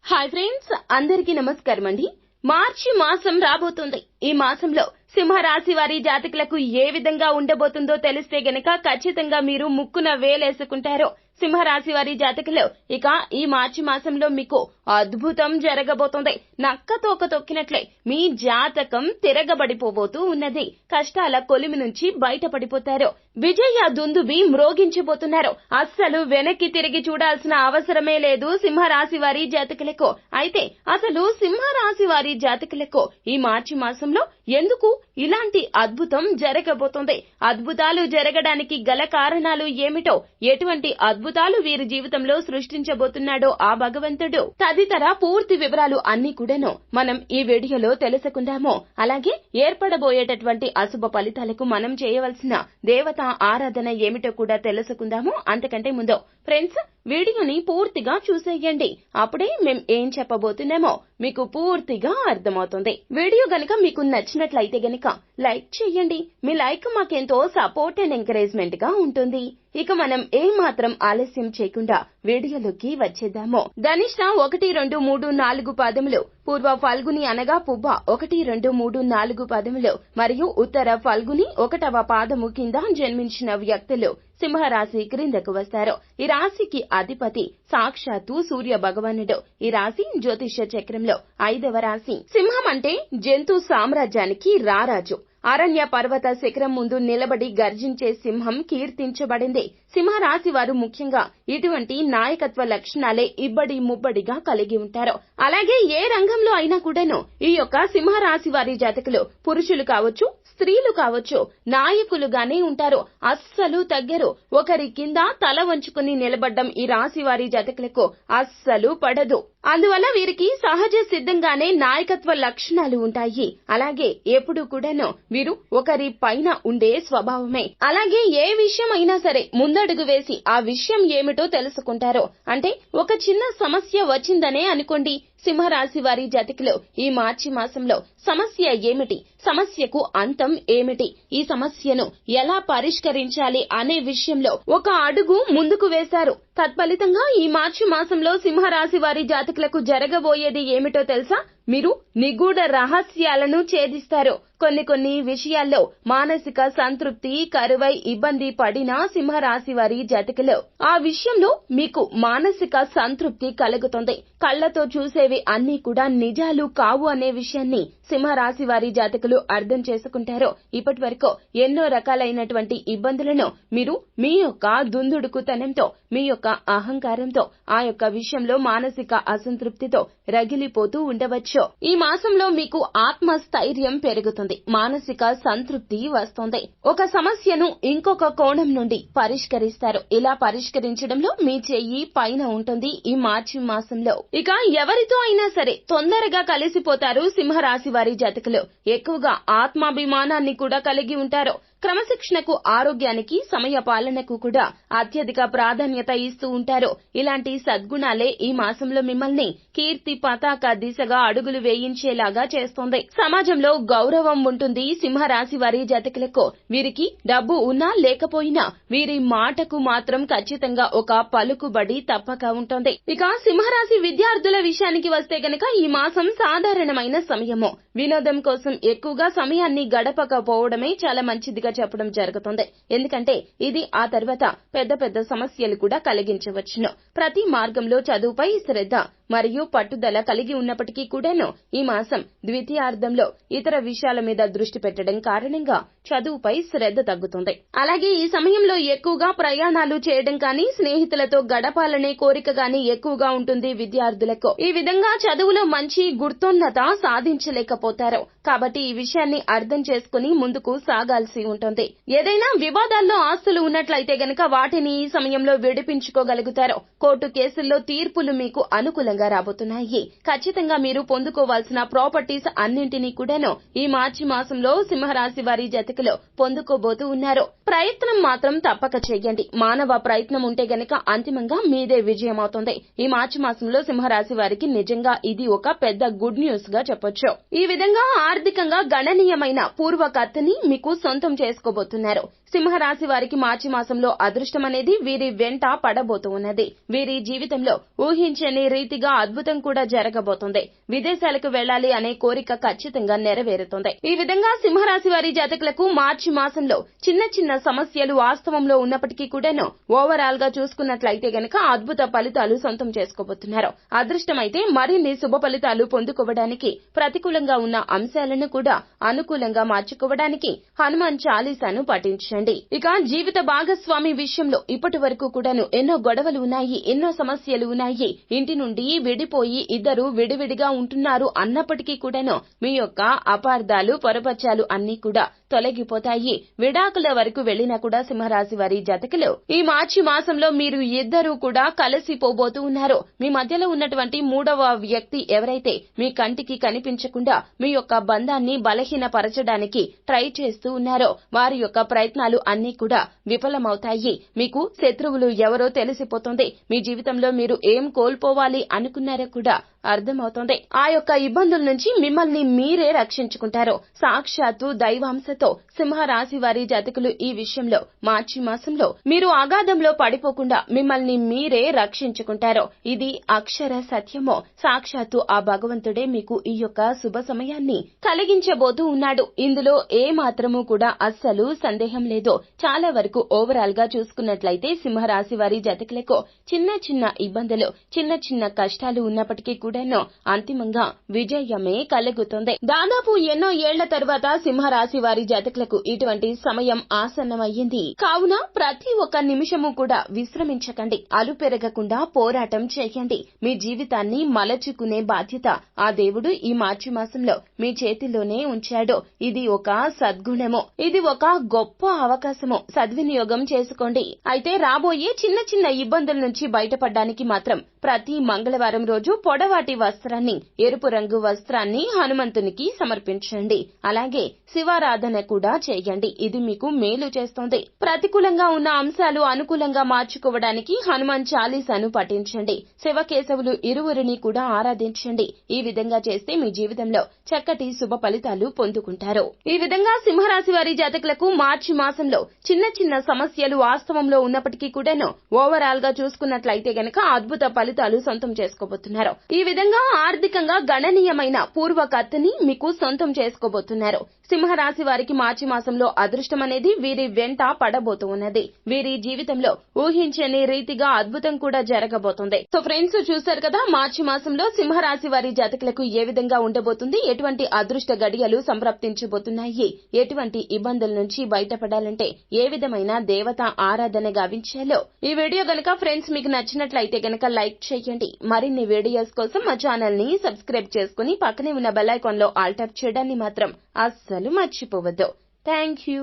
Hi friends, అందరికీ నమస్కారం అండి. మార్చి మాసం రాబోతుంది. ఈ మాసంలో సింహరాశి వారి జాతకులకు ఏ విధంగా ఉండబోతుందో తెలిస్తే గనక ఖచ్చితంగా మీరు ముక్కున వేలేసుకుంటారు. సింహరాశి వారి జాతకులు ఇక ఈ మార్చి మాసంలో మీకు అద్భుతం జరగబోతుంది. నక్క తోక తొక్కినట్లే మీ జాతకం తిరగబడిపోబోతూ ఉన్నది. కష్టాల కొలిమి నుంచి బయటపడిపోతారు. విజయ దుందుబి మ్రోగించబోతున్నారు. అస్సలు వెనక్కి తిరిగి చూడాల్సిన అవసరమే లేదు సింహరాశి వారి జాతకులకు. అయితే అసలు సింహరాశి వారి జాతకులకు ఈ మార్చి మాసంలో ఎందుకు ఇలాంటి అద్భుతం జరగబోతుంది? అద్భుతాలు జరగడానికి గల కారణాలు ఏమిటో, ఎటువంటి అద్భుతాలు వీరి జీవితంలో సృష్టించబోతున్నాడో ఆ భగవంతుడు తదితర పూర్తి వివరాలు అన్ని కూడాను మనం ఈ వీడియోలో తెలుసుకుందాము. అలాగే ఏర్పడబోయేటటువంటి అశుభ ఫలితాలకు మనం చేయవలసిన దేవత ఆరాధన ఏమిటో కూడా తెలుసుకుందాము. అంతకంటే ముందు ఫ్రెండ్స్, వీడియోని పూర్తిగా చూసేయండి. అప్పుడే మేం ఏం చెప్పబోతున్నామో మీకు పూర్తిగా అర్థమవుతుంది. వీడియో గనక మీకు నచ్చినట్లయితే గనక లైక్ చేయండి. మీ లైక్ మాకెంతో సపోర్ట్ అండ్ ఎంకరేజ్మెంట్ గా ఉంటుంది. ఇక మనం ఏ మాత్రం ఆలస్యం చేయకుండా వీడియోలోకి వచ్చేద్దాము. ధనిష్ట 1, 2, 3, 4 పాదములు, పూర్వ ఫల్గుని అనగా పుబ్బ 1, 2, 3, 4 పాదములు మరియు ఉత్తర ఫల్గుని 1వ పాదము కింద జన్మించిన వ్యక్తులు సింహరాశి క్రిందకు వస్తారు. ఈ రాశికి అధిపతి సాక్షాత్తు సూర్య భగవానుడు. ఈ రాశి జ్యోతిష్య చక్రంలో 5వ రాశి. సింహం అంటే జంతు సామ్రాజ్యానికి రారాజు. అరణ్య పర్వత శిఖరం ముందు నిలబడి గర్జించే సింహం కీర్తించబడింది. సింహరాశి వారు ముఖ్యంగా ఇటువంటి నాయకత్వ లక్షణాలే ఇబ్బడి ముబ్బడిగా కలిగి ఉంటారు. అలాగే ఏ రంగంలో అయినా కూడాను ఈ యొక్క సింహరాశి వారి జాతకులు పురుషులు కావచ్చు, స్త్రీలు కావచ్చు, నాయకులుగానే ఉంటారు. అస్సలు తగ్గరు. ఒకరి కింద తల వంచుకుని నిలబడ్డం ఈ రాశి వారి జాతకులకు అస్సలు పడదు. అందువల్ల వీరికి సహజ సిద్ధంగానే నాయకత్వ లక్షణాలు ఉంటాయి. అలాగే ఎప్పుడు కూడాను వీరు ఒకరి పైన ఉండే స్వభావమే. అలాగే ఏ విషయం అయినా సరే ముందడుగు వేసి ఆ విషయం ఏమిటో తెలుసుకుంటారు. అంటే ఒక చిన్న సమస్య వచ్చిందనే అనుకోండి, సింహరాశి వారి జాతకులు ఈ మార్చి మాసంలో సమస్య ఏమిటి, సమస్యకు అంతం ఏమిటి, ఈ సమస్యను ఎలా పరిష్కరించాలి అనే విషయంలో ఒక అడుగు ముందుకు వేశారు. తత్ఫలితంగా ఈ మార్చి మాసంలో సింహరాశి వారి జాతకులకు జరగబోయేది ఏమిటో తెలుసా? మీరు నిగూఢ రహస్యాలను ఛేదిస్తారు. కొన్ని విషయాల్లో మానసిక సంతృప్తి కరువై ఇబ్బంది పడిన సింహరాశి వారి జాతకులు ఆ విషయంలో మీకు మానసిక సంతృప్తి కలుగుతుంది. కళ్లతో చూసేవి అన్ని కూడా నిజాలు కావు అనే విషయాన్ని సింహరాశి వారి జాతకులు అర్థం చేసుకుంటారు. ఇప్పటి వరకు ఎన్నో రకాలైనటువంటి ఇబ్బందులను మీరు మీ యొక్క దుందుడుకుతనంతో, మీ యొక్క అహంకారంతో, ఆ యొక్క విషయంలో మానసిక అసంతృప్తితో రగిలిపోతూ ఉండవచ్చు. ఈ మాసంలో మీకు ఆత్మస్థైర్యం పెరుగుతుంది, మానసిక సంతృప్తి వస్తుంది. ఒక సమస్యను ఇంకొక కోణం నుండి పరిష్కరిస్తారు. ఇలా పరిష్కరించడంలో మీ చెయ్యి పైన ఉంటుంది ఈ మార్చి మాసంలో. ఇక ఎవరితో అయినా సరే తొందరగా కలిసిపోతారు సింహరాశి వారి జాతకులు. ఎక్కువగా ఆత్మాభిమానాన్ని కూడా కలిగి ఉంటారు. క్రమశిక్షణకు, ఆరోగ్యానికి, సమయ పాలనకు కూడా అత్యధిక ప్రాధాన్యత ఇస్తూ ఉంటారు. ఇలాంటి సద్గుణాలే ఈ మాసంలో మిమ్మల్ని కీర్తి పతాక దిశగా అడుగులు వేయించేలాగా చేస్తుంది. సమాజంలో గౌరవం ఉంటుంది సింహరాశి వారి జాతకులకు. వీరికి డబ్బు ఉన్నా లేకపోయినా వీరి మాటకు మాత్రం ఖచ్చితంగా ఒక పలుకుబడి తప్పక ఉంటుంది. ఇక సింహరాశి విద్యార్థుల విషయానికి వస్తే గనక ఈ మాసం సాధారణమైన సమయము. వినోదం కోసం ఎక్కువగా సమయాన్ని గడపకపోవడమే చాలా మంచిదిగా చెప్పడం జరుగుతుంది. ఎందుకంటే ఇది ఆ తర్వాత పెద్ద సమస్యలు కూడా కలిగించవచ్చును. ప్రతి మార్గంలో చదువుపై శ్రద్ధ మరియు పట్టుదల కలిగి ఉన్నప్పటికీ కూడాను ఈ మాసం ద్వితీయార్థంలో ఇతర విషయాల మీద దృష్టి పెట్టడం కారణంగా చదువుపై శ్రద్ధ తగ్గుతుంది. అలాగే ఈ సమయంలో ఎక్కువగా ప్రయాణాలు చేయడం కానీ, స్నేహితులతో గడపాలనే కోరిక గానీ ఎక్కువగా ఉంటుంది విద్యార్థులకు. ఈ విధంగా చదువులో మంచి గుర్తున్నత సాధించలేకపోతారు. కాబట్టి ఈ విషయాన్ని అర్థం చేసుకుని ముందుకు సాగాల్సి ఉంటుంది. ఏదైనా వివాదాల్లో ఆస్తులు ఉన్నట్లయితే గనక వాటిని ఈ సమయంలో విడిపించుకోగలుగుతారు. కోర్టు కేసుల్లో తీర్పులు మీకు అనుకూలంగా రాబోతున్నాయి. ఖచ్చితంగా మీరు పొందుకోవాల్సిన ప్రాపర్టీస్ అన్నింటినీ కూడాను ఈ మార్చి మాసంలో సింహరాశి వారి జాతకులు పొందుకోబోతూ ఉన్నారు. ప్రయత్నం మాత్రం తప్పక చేయండి. మానవ ప్రయత్నం ఉంటే గనక అంతిమంగా మీదే విజయం అవుతుంది. ఈ మార్చి మాసంలో సింహరాశి వారికి నిజంగా ఇది ఒక పెద్ద గుడ్ న్యూస్ గా చెప్పొచ్చు. ఈ విధంగా ఆర్థికంగా గణనీయమైన పూర్వకర్తని మీకు సొంతం చేసుకోబోతున్నారు. సింహరాశి వారికి మార్చి మాసంలో అదృష్టం అనేది వీరి వెంట పడబోతూ ఉన్నది. వీరి జీవితంలో ఊహించని రీతిగా అద్భుతం కూడా జరగబోతుంది. విదేశాలకు వెళ్లాలి అనే కోరిక ఖచ్చితంగా నెరవేరుతుంది. ఈ విధంగా సింహరాశి వారి జాతకులకు మార్చి మాసంలో చిన్న చిన్న సమస్యలు వాస్తవంలో ఉన్నప్పటికీ కూడాను ఓవరాల్ గా చూసుకున్నట్లయితే గనక అద్భుత ఫలితాలు సొంతం చేసుకోబోతున్నారు. అదృష్టమైతే మరిన్ని శుభ ఫలితాలు పొందుకోవడానికి ప్రతికూలంగా ఉన్న అంశాలను కూడా అనుకూలంగా మార్చుకోవడానికి హనుమాన్ చాలీసాను పఠించండి. ఇక జీవిత భాగస్వామి విషయంలో ఇప్పటి వరకు కూడాను ఎన్నో గొడవలు ఉన్నాయి, ఎన్నో సమస్యలు ఉన్నాయి. ఇంటి నుండి విడిపోయి ఇద్దరు విడివిడిగా ఉంటున్నారు అన్నప్పటికీ కూడాను మీ యొక్క అపార్థాలు పొరపచ్చాలు అన్ని కూడా తొలగిపోతాయి. విడాకుల వరకు వెళ్లినా కూడా సింహరాశి వారి జాతకులు ఈ మార్చి మాసంలో మీరు ఇద్దరు కూడా కలిసిపోబోతూ ఉన్నారు. మీ మధ్యలో ఉన్నటువంటి మూడవ వ్యక్తి ఎవరైతే మీ కంటికి కనిపించకుండా మీ యొక్క బంధాన్ని బలహీనపరచడానికి ట్రై చేస్తూ ఉన్నారో వారి యొక్క ప్రయత్నాలు అన్ని కూడా విఫలమవుతాయి. మీకు శత్రువులు ఎవరో తెలిసిపోతుంది. మీ జీవితంలో మీరు ఏం కోల్పోవాలి అనుకున్నారో కూడా అర్థమవుతోంది. ఆ యొక్క ఇబ్బందుల నుంచి మిమ్మల్ని మీరే రక్షించుకుంటారు. సాక్షాత్తు దైవాంశతో సింహరాశి వారి జాతకులు ఈ విషయంలో మార్చి మాసంలో మీరు అగాధంలో పడిపోకుండా మిమ్మల్ని మీరే రక్షించుకుంటారు. ఇది అక్షర సత్యమో. సాక్షాత్తు ఆ భగవంతుడే మీకు ఈ యొక్క శుభ సమయాన్ని కలిగించబోతూ ఉన్నాడు. ఇందులో ఏ మాత్రము కూడా అస్సలు సందేహం లేదు. చాలా వరకు ఓవరాల్ గా చూసుకున్నట్లయితే సింహరాశి వారి జాతకులకు చిన్న చిన్న ఇబ్బందులు, చిన్న చిన్న కష్టాలు ఉన్నప్పటికీ కూడాను అంతిమంగా విజయమే కలుగుతుంది. దాదాపు ఎన్నో ఏళ్ల తర్వాత సింహరాశి వారి జాతకులకు ఇటువంటి సమయం ఆసన్నమయ్యింది. కావున ప్రతి ఒక్క నిమిషము కూడా విశ్రమించకండి. అలు పెరగకుండా పోరాటం చేయండి. మీ జీవితాన్ని మలచుకునే బాధ్యత ఆ దేవుడు ఈ మార్చి మాసంలో మీ చేతిలోనే ఉంచాడు. ఇది ఒక సద్గుణము. ఇది ఒక గొప్ప అవకాశము. సద్వినియోగం చేసుకోండి. అయితే రాబోయే చిన్న చిన్న ఇబ్బందుల నుంచి బయటపడడానికి మాత్రం ప్రతి మంగళవారం రోజు పొడవాటి వస్త్రాన్ని, ఎరుపు రంగు వస్త్రాన్ని హనుమంతునికి సమర్పించండి. అలాగే శివారాధన కూడా చేయండి. ఇది మీకు మేలు చేస్తుంది. ప్రతికూలంగా ఉన్న అంశాలు అనుకూలంగా మార్చుకోవడానికి హనుమాన్ చాలీసాను పఠించండి. శివకేశవులు ఇరువురిని కూడా ఆరాధించండి. ఈ విధంగా చేస్తే మీ జీవితంలో చక్కటి శుభ ఫలితాలు పొందుకుంటారు. ఈ విధంగా సింహరాశి వారి జాతకులకు మార్చి మాసంలో చిన్న చిన్న సమస్యలు వాస్తవంలో ఉన్నప్పటికీ కూడాను ఓవరాల్ గా చూసుకున్నట్లయితే గనక అద్భుత ఫలితాలు సొంతం చేసుకోబోతున్నారు. ఈ విధంగా ఆర్థికంగా గణనీయమైన పూర్వకత్తుని మీకు సొంతం చేసుకోబోతున్నారు. సింహరాశి వారికి మార్చి మాసంలో అదృష్టం అనేది వీరి వెంట పడబోతూ ఉన్నది. వీరి జీవితంలో ఊహించని రీతిగా అద్భుతం కూడా జరగబోతుంది. సో ఫ్రెండ్స్, చూశారు కదా మార్చి మాసంలో సింహరాశి వారి జాతకులకు ఏ విధంగా ఉండబోతుంది, ఎటువంటి అదృష్ట గడియలు సంప్రాప్తించబోతున్నాయి, ఎటువంటి ఇబ్బందుల నుంచి బయటపడాలంటే ఏ విధమైన దేవత ఆరాధన గావించాలో ఈ వీడియో గనక ఫ్రెండ్స్ మీకు నచ్చినట్లయితే గనక లైక్ చేయండి. మరిన్ని వీడియోస్ కోసం మా ఛానల్ ని సబ్స్క్రైబ్ చేసుకుని పక్కనే ఉన్న బెల్ ఐకాన్ లో ఆల్ టాప్ చేయడాన్ని మాత్రం అస్సలు మర్చిపోవద్దు. Thank you.